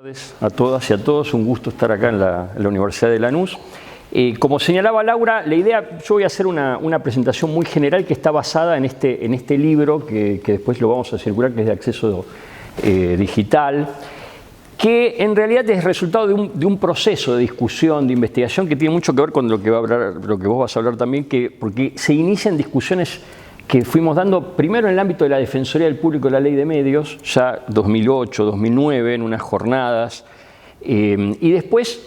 Buenas tardes a todas y a todos, un gusto estar acá en la Universidad de Lanús. Como señalaba Laura, la idea, yo voy a hacer una presentación muy general que está basada en este libro que después lo vamos a circular, que es de acceso digital, que en realidad es resultado de un proceso de discusión, de investigación, que tiene mucho que ver con lo que vos vas a hablar también, porque se inician discusiones que fuimos dando primero en el ámbito de la Defensoría del Público y la Ley de Medios, ya 2008, 2009, en unas jornadas, y después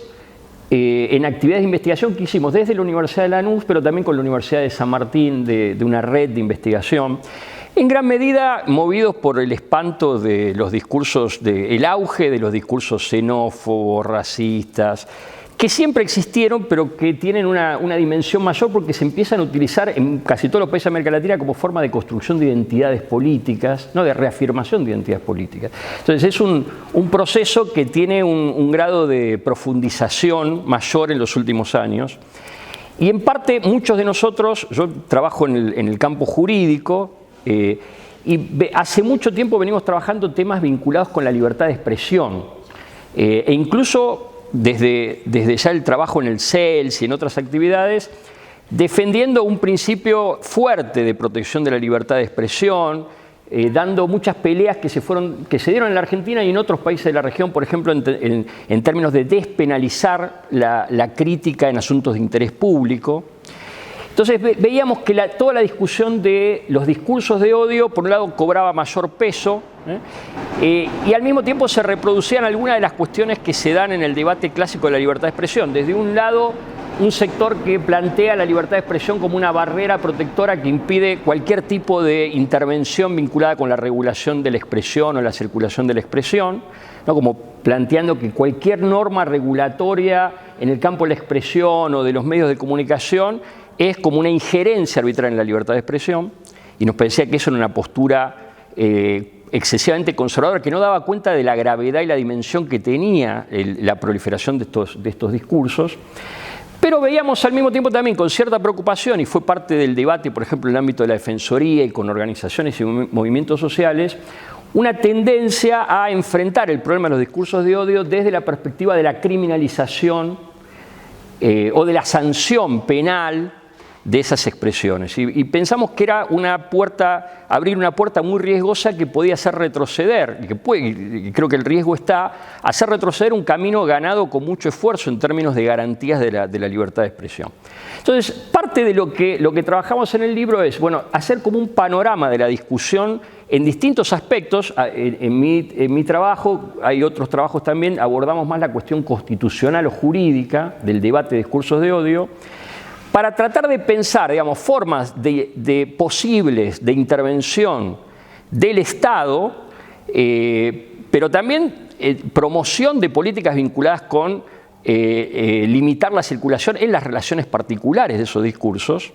en actividades de investigación que hicimos desde la Universidad de Lanús, pero también con la Universidad de San Martín, de una red de investigación, en gran medida movidos por el espanto de los discursos, el auge de los discursos xenófobos, racistas, que siempre existieron, pero que tienen una dimensión mayor porque se empiezan a utilizar en casi todos los países de América Latina como forma de construcción de identidades políticas, ¿no? De reafirmación de identidades políticas. Entonces es un proceso que tiene un grado de profundización mayor en los últimos años. Y en parte muchos de nosotros, yo trabajo en el campo jurídico, y hace mucho tiempo venimos trabajando temas vinculados con la libertad de expresión, e incluso desde ya el trabajo en el CELS y en otras actividades, defendiendo un principio fuerte de protección de la libertad de expresión, dando muchas peleas que se dieron en la Argentina y en otros países de la región, por ejemplo, en términos de despenalizar la crítica en asuntos de interés público. Entonces veíamos que toda la discusión de los discursos de odio, por un lado, cobraba mayor peso, y al mismo tiempo se reproducían algunas de las cuestiones que se dan en el debate clásico de la libertad de expresión. Desde un lado, un sector que plantea la libertad de expresión como una barrera protectora que impide cualquier tipo de intervención vinculada con la regulación de la expresión o la circulación de la expresión, ¿no? Como planteando que cualquier norma regulatoria en el campo de la expresión o de los medios de comunicación es como una injerencia arbitraria en la libertad de expresión, y nos parecía que eso era una postura excesivamente conservadora, que no daba cuenta de la gravedad y la dimensión que tenía la proliferación de estos discursos. Pero veíamos al mismo tiempo también con cierta preocupación, y fue parte del debate, por ejemplo, en el ámbito de la Defensoría y con organizaciones y movimientos sociales, una tendencia a enfrentar el problema de los discursos de odio desde la perspectiva de la criminalización o de la sanción penal de esas expresiones. Y pensamos que era abrir una puerta muy riesgosa que podía hacer retroceder, y creo que el riesgo está, hacer retroceder un camino ganado con mucho esfuerzo en términos de garantías de la libertad de expresión. Entonces, parte de lo que trabajamos en el libro es, bueno, hacer como un panorama de la discusión en distintos aspectos. En mi trabajo, hay otros trabajos también, abordamos más la cuestión constitucional o jurídica del debate de discursos de odio, para tratar de pensar, digamos, formas posibles de intervención del Estado, pero también promoción de políticas vinculadas con limitar la circulación en las relaciones particulares de esos discursos,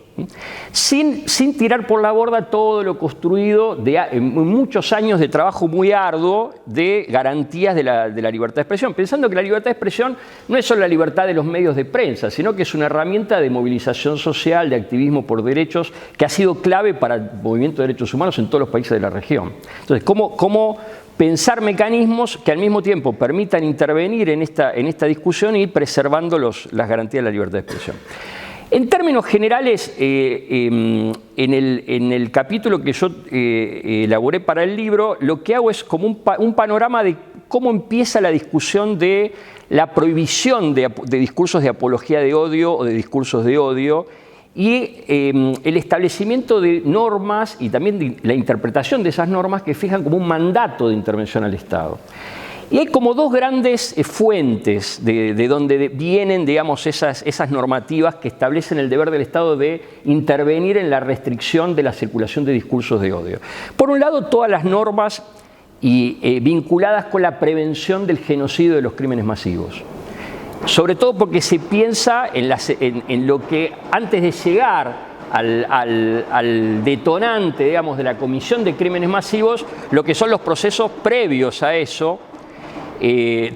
sin tirar por la borda todo lo construido en muchos años de trabajo muy arduo de garantías de la libertad de expresión, pensando que la libertad de expresión no es solo la libertad de los medios de prensa, sino que es una herramienta de movilización social, de activismo por derechos, que ha sido clave para el movimiento de derechos humanos en todos los países de la región. Entonces, ¿cómo pensar mecanismos que al mismo tiempo permitan intervenir en esta discusión y preservando las garantías de la libertad de expresión? En términos generales, en el capítulo que yo elaboré para el libro, lo que hago es como un panorama de cómo empieza la discusión de la prohibición de discursos de apología de odio o de discursos de odio, y el establecimiento de normas y también la interpretación de esas normas que fijan como un mandato de intervención al Estado. Y hay como dos grandes fuentes de donde vienen, digamos, esas normativas que establecen el deber del Estado de intervenir en la restricción de la circulación de discursos de odio. Por un lado, todas las normas vinculadas con la prevención del genocidio y de los crímenes masivos. Sobre todo porque se piensa en lo que antes de llegar al detonante, digamos, de la comisión de crímenes masivos, lo que son los procesos previos a eso,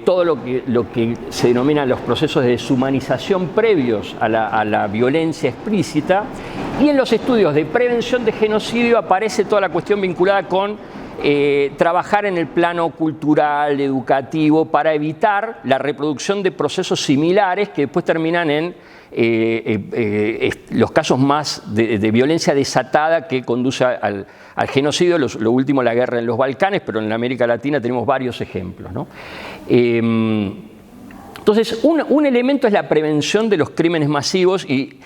todo lo que se denominan los procesos de deshumanización previos a la violencia explícita, y en los estudios de prevención de genocidio aparece toda la cuestión vinculada con trabajar en el plano cultural, educativo, para evitar la reproducción de procesos similares que después terminan en los casos más de violencia desatada que conduce al genocidio, lo último la guerra en los Balcanes, pero en la América Latina tenemos varios ejemplos, ¿no? Entonces, un elemento es la prevención de los crímenes masivos y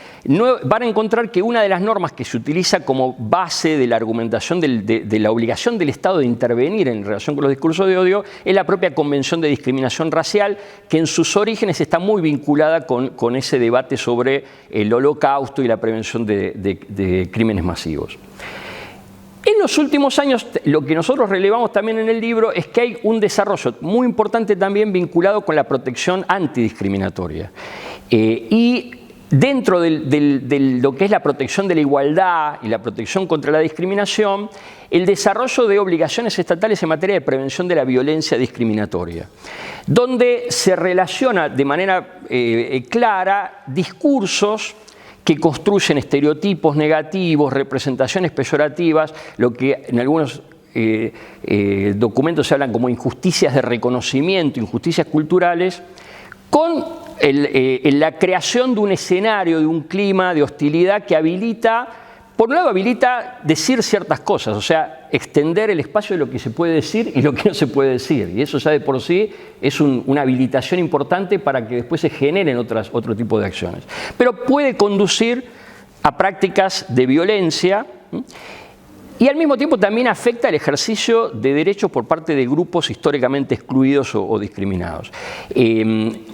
van a encontrar que una de las normas que se utiliza como base de la argumentación de la obligación del Estado de intervenir en relación con los discursos de odio es la propia Convención de Discriminación Racial, que en sus orígenes está muy vinculada con ese debate sobre el Holocausto y la prevención de crímenes masivos. En los últimos años, lo que nosotros relevamos también en el libro es que hay un desarrollo muy importante también vinculado con la protección antidiscriminatoria. Y dentro de lo que es la protección de la igualdad y la protección contra la discriminación, el desarrollo de obligaciones estatales en materia de prevención de la violencia discriminatoria, donde se relaciona de manera clara discursos que construyen estereotipos negativos, representaciones peyorativas, lo que en algunos documentos se hablan como injusticias de reconocimiento, injusticias culturales, con la creación de un escenario, de un clima de hostilidad que habilita, por un lado habilita decir ciertas cosas, o sea, extender el espacio de lo que se puede decir y lo que no se puede decir. Y eso ya de por sí es una habilitación importante para que después se generen otro tipo de acciones. Pero puede conducir a prácticas de violencia y al mismo tiempo también afecta el ejercicio de derechos por parte de grupos históricamente excluidos o discriminados.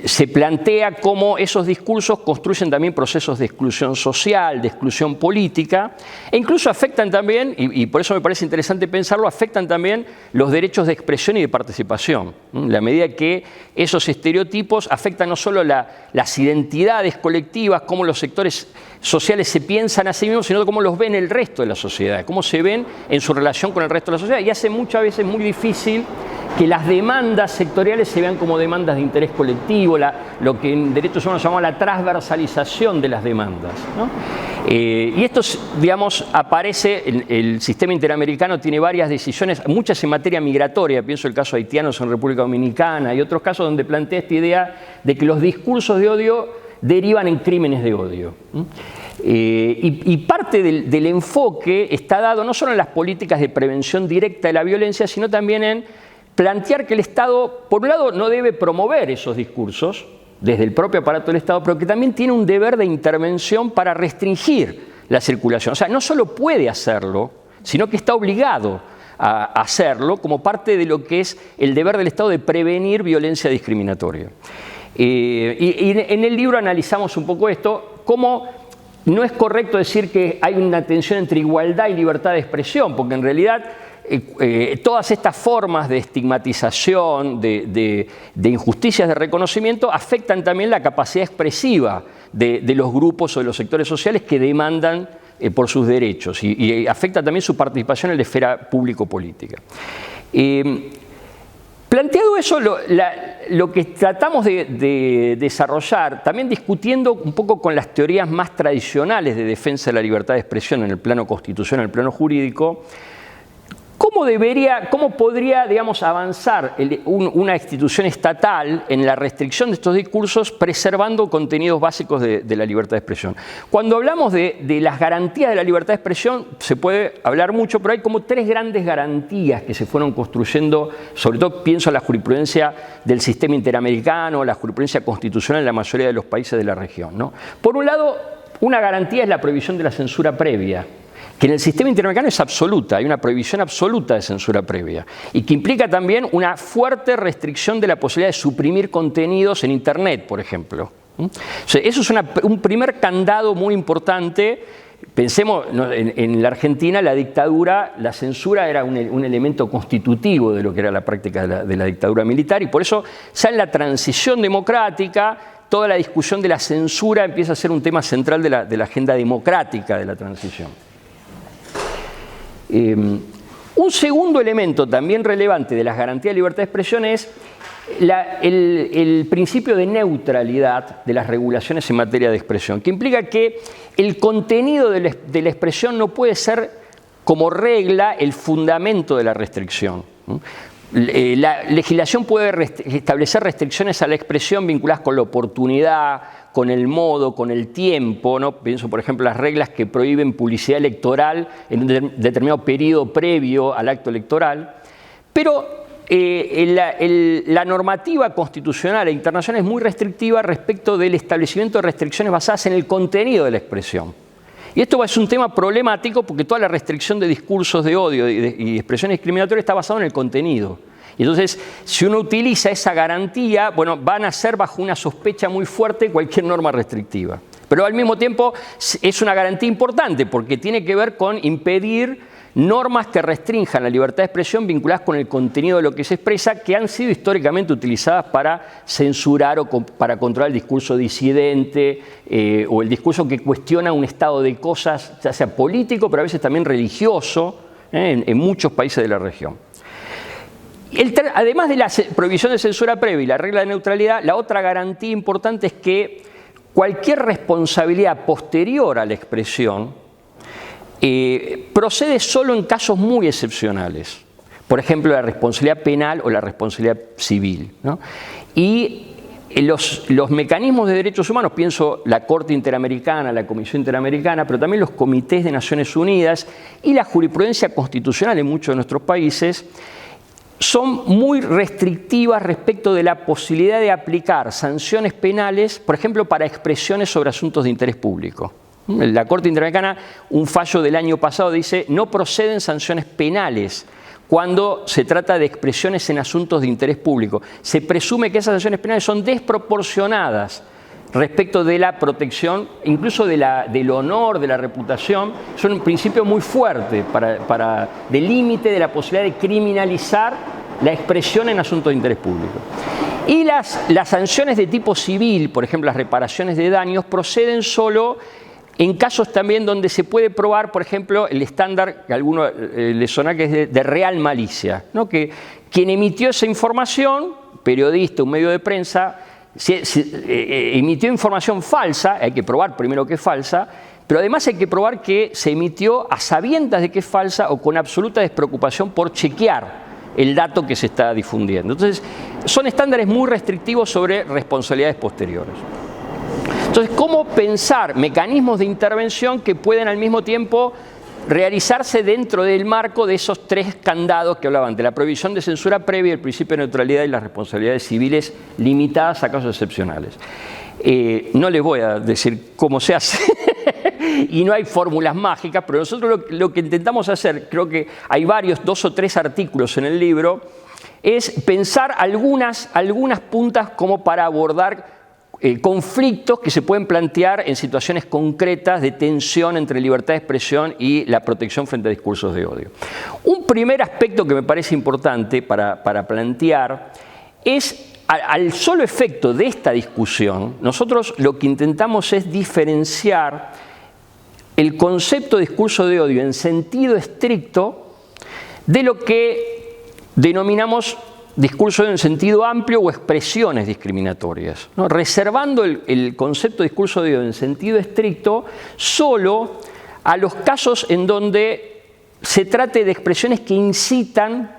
Se plantea cómo esos discursos construyen también procesos de exclusión social, de exclusión política, e incluso afectan también, y por eso me parece interesante pensarlo, afectan también los derechos de expresión y de participación. La medida que esos estereotipos afectan no solo las identidades colectivas, cómo los sectores sociales se piensan a sí mismos, sino cómo los ven el resto de la sociedad, cómo se ven en su relación con el resto de la sociedad. Y hace muchas veces muy difícil que las demandas sectoriales se vean como demandas de interés colectivo, lo que en derechos humanos se llama la transversalización de las demandas, ¿no? Y esto, digamos, aparece, el sistema interamericano tiene varias decisiones, muchas en materia migratoria, pienso el caso haitianos en República Dominicana y otros casos donde plantea esta idea de que los discursos de odio derivan en crímenes de odio. Y parte del enfoque está dado no solo en las políticas de prevención directa de la violencia, sino también en plantear que el Estado, por un lado, no debe promover esos discursos desde el propio aparato del Estado, pero que también tiene un deber de intervención para restringir la circulación. O sea, no solo puede hacerlo, sino que está obligado a hacerlo como parte de lo que es el deber del Estado de prevenir violencia discriminatoria. Y en el libro analizamos un poco esto, cómo no es correcto decir que hay una tensión entre igualdad y libertad de expresión, porque en realidad todas estas formas de estigmatización, de injusticias de reconocimiento, afectan también la capacidad expresiva de los grupos o de los sectores sociales que demandan por sus derechos y afecta también su participación en la esfera público-política. Planteado eso, lo que tratamos de desarrollar, también discutiendo un poco con las teorías más tradicionales de defensa de la libertad de expresión en el plano constitucional, en el plano jurídico, ¿cómo podría, digamos, avanzar una institución estatal en la restricción de estos discursos preservando contenidos básicos de la libertad de expresión? Cuando hablamos de las garantías de la libertad de expresión, se puede hablar mucho, pero hay como tres grandes garantías que se fueron construyendo, sobre todo pienso en la jurisprudencia del sistema interamericano, la jurisprudencia constitucional en la mayoría de los países de la región, ¿no? Por un lado, una garantía es la prohibición de la censura previa, que en el sistema interamericano es absoluta, hay una prohibición absoluta de censura previa y que implica también una fuerte restricción de la posibilidad de suprimir contenidos en Internet, por ejemplo. O sea, eso es un primer candado muy importante. Pensemos, en la Argentina la dictadura, la censura era un elemento constitutivo de lo que era la práctica de la dictadura militar y por eso ya en la transición democrática toda la discusión de la censura empieza a ser un tema central de la agenda democrática de la transición. Un segundo elemento también relevante de las garantías de libertad de expresión es el principio de neutralidad de las regulaciones en materia de expresión, que implica que el contenido de la expresión no puede ser como regla el fundamento de la restricción. La legislación puede establecer restricciones a la expresión vinculadas con la oportunidad, con el modo, con el tiempo, ¿no? Pienso, por ejemplo, las reglas que prohíben publicidad electoral en un determinado periodo previo al acto electoral. Pero la normativa constitucional e internacional es muy restrictiva respecto del establecimiento de restricciones basadas en el contenido de la expresión. Y esto es un tema problemático porque toda la restricción de discursos de odio y expresiones discriminatorias está basada en el contenido. Y entonces, si uno utiliza esa garantía, bueno, van a ser bajo una sospecha muy fuerte cualquier norma restrictiva. Pero al mismo tiempo es una garantía importante porque tiene que ver con impedir normas que restrinjan la libertad de expresión vinculadas con el contenido de lo que se expresa, que han sido históricamente utilizadas para censurar o para controlar el discurso disidente o el discurso que cuestiona un estado de cosas, ya sea político, pero a veces también religioso, en muchos países de la región. Además de la prohibición de censura previa y la regla de neutralidad, la otra garantía importante es que cualquier responsabilidad posterior a la expresión procede solo en casos muy excepcionales. Por ejemplo, la responsabilidad penal o la responsabilidad civil, ¿no? Y los mecanismos de derechos humanos, pienso la Corte Interamericana, la Comisión Interamericana, pero también los comités de Naciones Unidas y la jurisprudencia constitucional en muchos de nuestros países, son muy restrictivas respecto de la posibilidad de aplicar sanciones penales, por ejemplo, para expresiones sobre asuntos de interés público. La Corte Interamericana, un fallo del año pasado, dice no proceden sanciones penales cuando se trata de expresiones en asuntos de interés público. Se presume que esas sanciones penales son desproporcionadas respecto de la protección, incluso del honor, de la reputación. Son un principio muy fuerte de límite de la posibilidad de criminalizar la expresión en asuntos de interés público. Y las sanciones de tipo civil, por ejemplo, las reparaciones de daños, proceden solo en casos también donde se puede probar, por ejemplo, el estándar que a algunos les suena que es de real malicia, ¿no? Que quien emitió esa información, periodista, un medio de prensa, emitió información falsa, hay que probar primero que es falsa, pero además hay que probar que se emitió a sabiendas de que es falsa o con absoluta despreocupación por chequear el dato que se está difundiendo. Entonces, son estándares muy restrictivos sobre responsabilidades posteriores. Entonces, ¿cómo pensar mecanismos de intervención que pueden al mismo tiempo realizarse dentro del marco de esos tres candados que hablaban, de la prohibición de censura previa, el principio de neutralidad y las responsabilidades civiles limitadas a casos excepcionales? No les voy a decir cómo se hace y no hay fórmulas mágicas, pero nosotros lo que intentamos hacer, creo que hay varios, 2 o 3 artículos en el libro, es pensar algunas puntas como para abordar conflictos que se pueden plantear en situaciones concretas de tensión entre libertad de expresión y la protección frente a discursos de odio. Un primer aspecto que me parece importante para plantear es, al solo efecto de esta discusión, nosotros lo que intentamos es diferenciar el concepto de discurso de odio en sentido estricto de lo que denominamos discurso en sentido amplio o expresiones discriminatorias, ¿no? Reservando el concepto de discurso de odio en sentido estricto solo a los casos en donde se trate de expresiones que incitan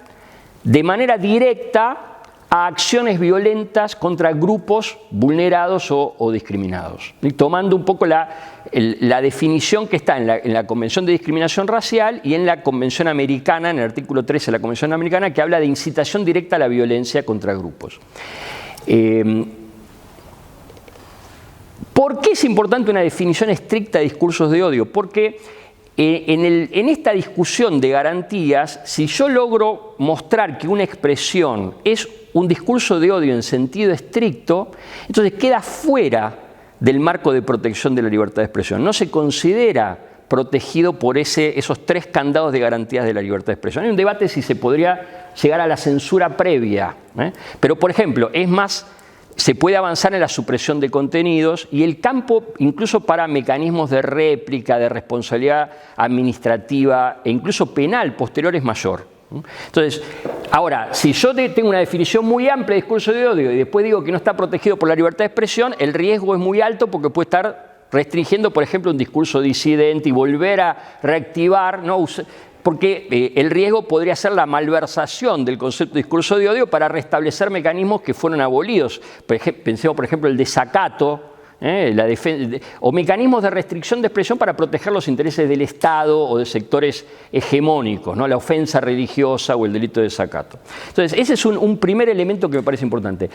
de manera directa a acciones violentas contra grupos vulnerados o discriminados. Y tomando un poco la definición que está en la Convención de Discriminación Racial y en la Convención Americana, en el artículo 13 de la Convención Americana, que habla de incitación directa a la violencia contra grupos. ¿Por qué es importante una definición estricta de discursos de odio? Porque en esta discusión de garantías, si yo logro mostrar que una expresión es un discurso de odio en sentido estricto, entonces queda fuera del marco de protección de la libertad de expresión. No se considera protegido por esos 3 candados de garantías de la libertad de expresión. Hay un debate si se podría llegar a la censura previa, pero, por ejemplo, se puede avanzar en la supresión de contenidos y el campo, incluso para mecanismos de réplica, de responsabilidad administrativa e incluso penal posterior, es mayor. Entonces, ahora, si yo tengo una definición muy amplia de discurso de odio y después digo que no está protegido por la libertad de expresión, el riesgo es muy alto porque puede estar restringiendo, por ejemplo, un discurso disidente y volver a reactivar, ¿no? Porque el riesgo podría ser la malversación del concepto de discurso de odio para restablecer mecanismos que fueron abolidos. Pensemos, por ejemplo, el desacato, o mecanismos de restricción de expresión para proteger los intereses del Estado o de sectores hegemónicos, ¿no? La ofensa religiosa o el delito de desacato. Entonces, ese es un primer elemento que me parece importante.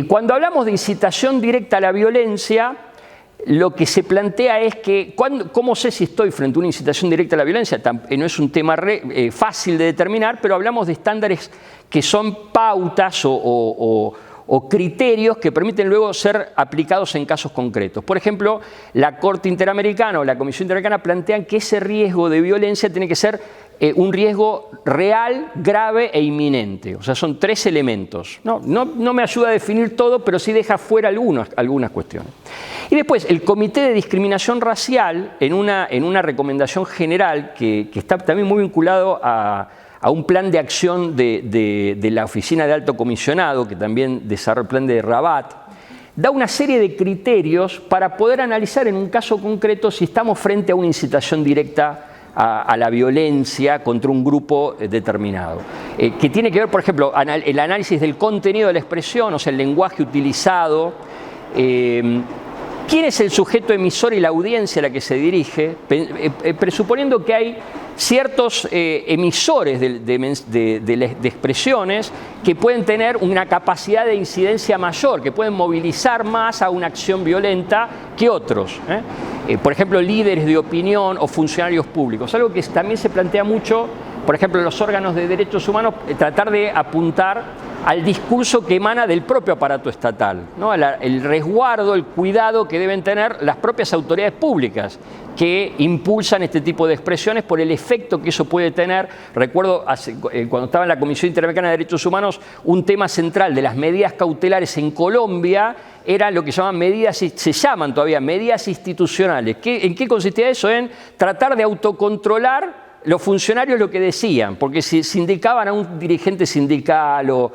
Cuando hablamos de incitación directa a la violencia, lo que se plantea es que, ¿cómo sé si estoy frente a una incitación directa a la violencia? No es un tema fácil de determinar, pero hablamos de estándares que son pautas o criterios que permiten luego ser aplicados en casos concretos. Por ejemplo, la Corte Interamericana o la Comisión Interamericana plantean que ese riesgo de violencia tiene que ser un riesgo real, grave e inminente. O sea, son 3 elementos. No me ayuda a definir todo, pero sí deja fuera algunas cuestiones. Y después, el Comité de Discriminación Racial, en una recomendación general que está también muy vinculado a un plan de acción de la Oficina de Alto Comisionado, que también desarrolla el plan de Rabat, da una serie de criterios para poder analizar en un caso concreto si estamos frente a una incitación directa a la violencia contra un grupo determinado. Que tiene que ver, por ejemplo, el análisis del contenido de la expresión, o sea, el lenguaje utilizado, quién es el sujeto emisor y la audiencia a la que se dirige, presuponiendo que hay ciertos emisores de expresiones que pueden tener una capacidad de incidencia mayor, que pueden movilizar más a una acción violenta que otros. Por ejemplo, líderes de opinión o funcionarios públicos. Algo que también se plantea mucho, por ejemplo, en los órganos de derechos humanos, tratar de apuntar al discurso que emana del propio aparato estatal, ¿no? El resguardo, el cuidado que deben tener las propias autoridades públicas que impulsan este tipo de expresiones por el efecto que eso puede tener. Recuerdo cuando estaba en la Comisión Interamericana de Derechos Humanos, un tema central de las medidas cautelares en Colombia era lo que se llaman todavía medidas institucionales. ¿En qué consistía eso? En tratar de autocontrolar los funcionarios lo que decían, porque si indicaban a un dirigente sindical o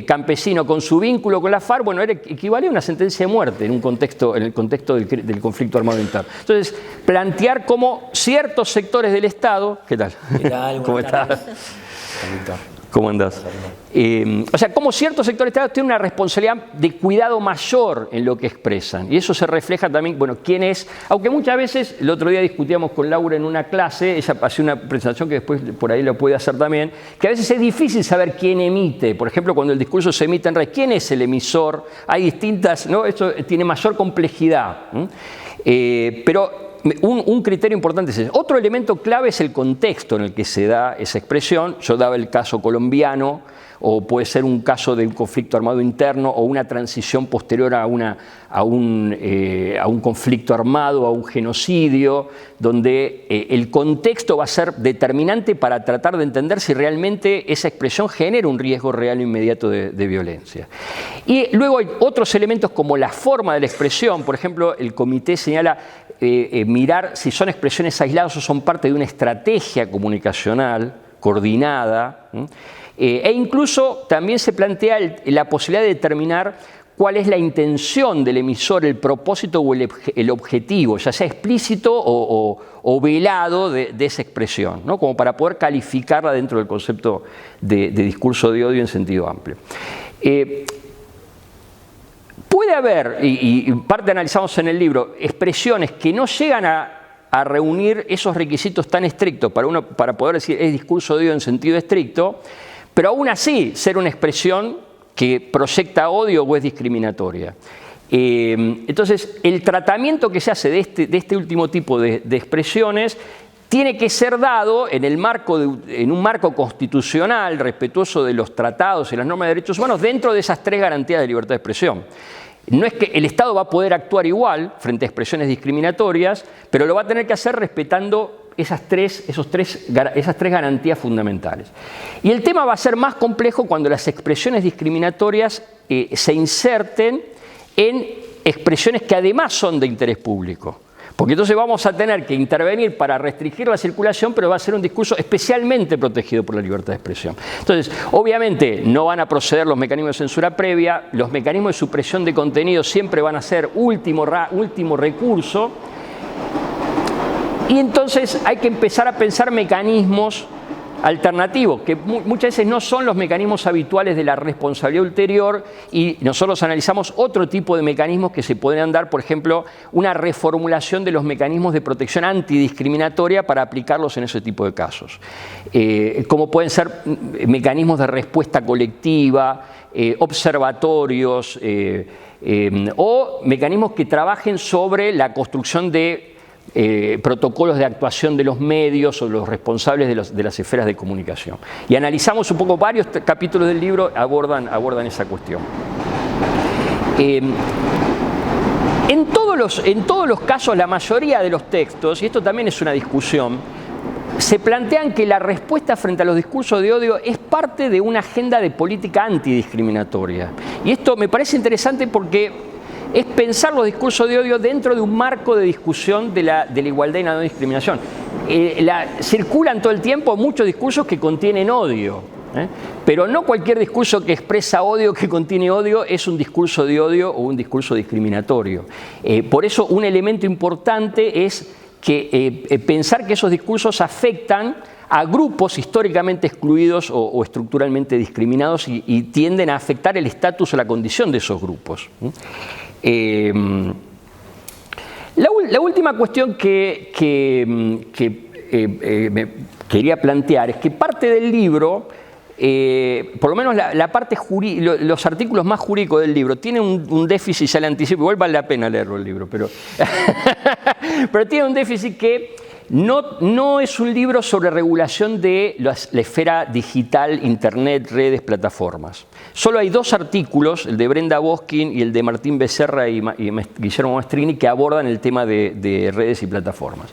campesino con su vínculo con la FARC, bueno, equivalía a una sentencia de muerte en el contexto del conflicto armado interno. Entonces, plantear cómo ciertos sectores del Estado... ¿Qué tal? ¿Qué tal? ¿Cómo estás? ¿Cómo andás? O sea, cómo ciertos sectores del Estado tienen una responsabilidad de cuidado mayor en lo que expresan. Y eso se refleja también, bueno, quién es... Aunque muchas veces, el otro día discutíamos con Laura en una clase, ella hacía una presentación que después por ahí lo puede hacer también, que a veces es difícil saber quién emite. Por ejemplo, cuando el discurso se emite en red, ¿quién es el emisor? Hay distintas... ¿no? Esto tiene mayor complejidad. Pero... Un criterio importante es ese. Otro elemento clave es el contexto en el que se da esa expresión. Yo daba el caso colombiano, o puede ser un caso de un conflicto armado interno o una transición posterior a un conflicto armado, a un genocidio, donde el contexto va a ser determinante para tratar de entender si realmente esa expresión genera un riesgo real e inmediato de violencia. Y luego hay otros elementos como la forma de la expresión. Por ejemplo, el comité señala mirar si son expresiones aisladas o son parte de una estrategia comunicacional coordinada. E incluso también se plantea la posibilidad de determinar cuál es la intención del emisor, el propósito o el objetivo, ya sea explícito o velado de esa expresión, ¿no? Como para poder calificarla dentro del concepto de discurso de odio en sentido amplio. Puede haber, y parte analizamos en el libro, expresiones que no llegan a reunir esos requisitos tan estrictos para poder decir es discurso de odio en sentido estricto, pero aún así ser una expresión que proyecta odio o es discriminatoria. Entonces, el tratamiento que se hace de este último tipo de expresiones tiene que ser dado en un marco constitucional respetuoso de los tratados y las normas de derechos humanos dentro de esas 3 garantías de libertad de expresión. No es que el Estado va a poder actuar igual frente a expresiones discriminatorias, pero lo va a tener que hacer respetando esas tres garantías fundamentales. Y el tema va a ser más complejo cuando las expresiones discriminatorias se inserten en expresiones que además son de interés público. Porque entonces vamos a tener que intervenir para restringir la circulación, pero va a ser un discurso especialmente protegido por la libertad de expresión. Entonces, obviamente, no van a proceder los mecanismos de censura previa, los mecanismos de supresión de contenido siempre van a ser último recurso, Y entonces hay que empezar a pensar mecanismos alternativos, que muchas veces no son los mecanismos habituales de la responsabilidad ulterior, y nosotros analizamos otro tipo de mecanismos que se podrían dar, por ejemplo, una reformulación de los mecanismos de protección antidiscriminatoria para aplicarlos en ese tipo de casos. Como pueden ser mecanismos de respuesta colectiva, observatorios, o mecanismos que trabajen sobre la construcción de protocolos de actuación de los medios o los responsables de las esferas de comunicación. Y analizamos un poco, varios capítulos del libro abordan esa cuestión. En todos los casos, la mayoría de los textos, y esto también es una discusión, se plantean que la respuesta frente a los discursos de odio es parte de una agenda de política antidiscriminatoria. Y esto me parece interesante porque es pensar los discursos de odio dentro de un marco de discusión de la igualdad y la no discriminación. Circulan todo el tiempo muchos discursos que contienen odio, pero no cualquier discurso que expresa odio, que contiene odio, es un discurso de odio o un discurso discriminatorio. Por eso un elemento importante es que pensar que esos discursos afectan a grupos históricamente excluidos o estructuralmente discriminados y tienden a afectar el estatus o la condición de esos grupos. La última cuestión que me quería plantear es que parte del libro, por lo menos la parte los artículos más jurídicos del libro, tiene un déficit, ya le anticipo, igual vale la pena leerlo el libro, pero tiene un déficit que no es un libro sobre regulación de la esfera digital, internet, redes, plataformas. Solo hay 2 artículos, el de Brenda Boskin y el de Martín Becerra y Guillermo Mastrini, que abordan el tema de redes y plataformas.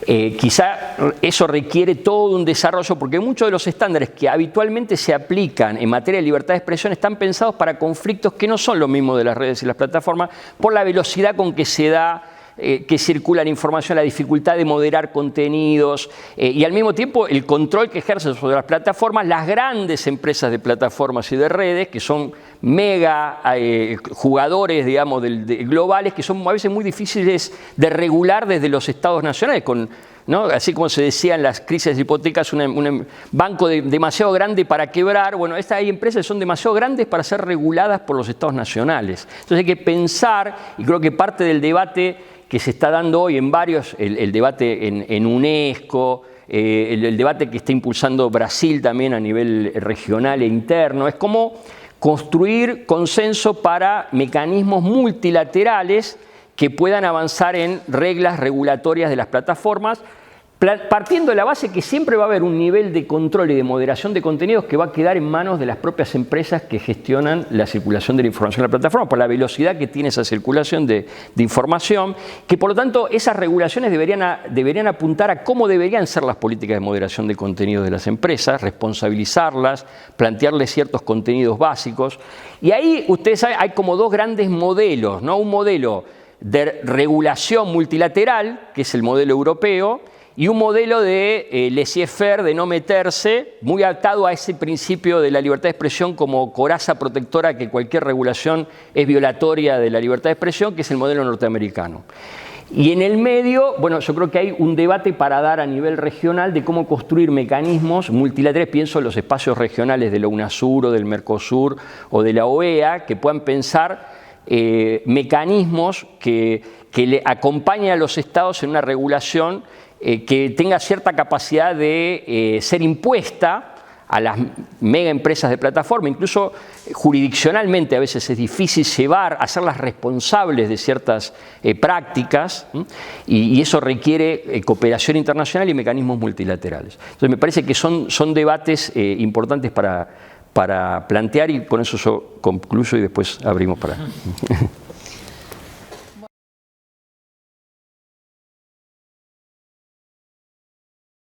Quizá eso requiere todo un desarrollo, porque muchos de los estándares que habitualmente se aplican en materia de libertad de expresión están pensados para conflictos que no son lo mismo de las redes y las plataformas, por la velocidad con que se da, que circula la información, la dificultad de moderar contenidos y al mismo tiempo el control que ejercen sobre las plataformas las grandes empresas de plataformas y de redes, que son mega jugadores, digamos, globales, que son a veces muy difíciles de regular desde los estados nacionales, ¿no? Así como se decía en las crisis de hipotecas, un banco demasiado grande para quebrar. Bueno, hay empresas que son demasiado grandes para ser reguladas por los estados nacionales. Entonces hay que pensar, y creo que parte del debate que se está dando hoy en varios, el debate en UNESCO, el debate que está impulsando Brasil también a nivel regional e interno, es cómo construir consenso para mecanismos multilaterales que puedan avanzar en reglas regulatorias de las plataformas, partiendo de la base que siempre va a haber un nivel de control y de moderación de contenidos que va a quedar en manos de las propias empresas que gestionan la circulación de la información en la plataforma, por la velocidad que tiene esa circulación de información, que por lo tanto esas regulaciones deberían apuntar a cómo deberían ser las políticas de moderación de contenidos de las empresas, responsabilizarlas, plantearles ciertos contenidos básicos. Y ahí, ustedes saben, hay como 2 grandes modelos, ¿no? Un modelo de regulación multilateral, que es el modelo europeo, y un modelo de laissez-faire, de no meterse, muy atado a ese principio de la libertad de expresión como coraza protectora, que cualquier regulación es violatoria de la libertad de expresión, que es el modelo norteamericano. Y en el medio, bueno, yo creo que hay un debate para dar a nivel regional de cómo construir mecanismos multilaterales, pienso en los espacios regionales de la UNASUR o del Mercosur o de la OEA, que puedan pensar mecanismos que le acompañen a los estados en una regulación que tenga cierta capacidad de ser impuesta a las mega empresas de plataforma. Incluso jurisdiccionalmente a veces es difícil hacerlas responsables de ciertas prácticas, y eso requiere cooperación internacional y mecanismos multilaterales. Entonces me parece que son debates importantes para plantear, y con eso yo concluyo y después abrimos para...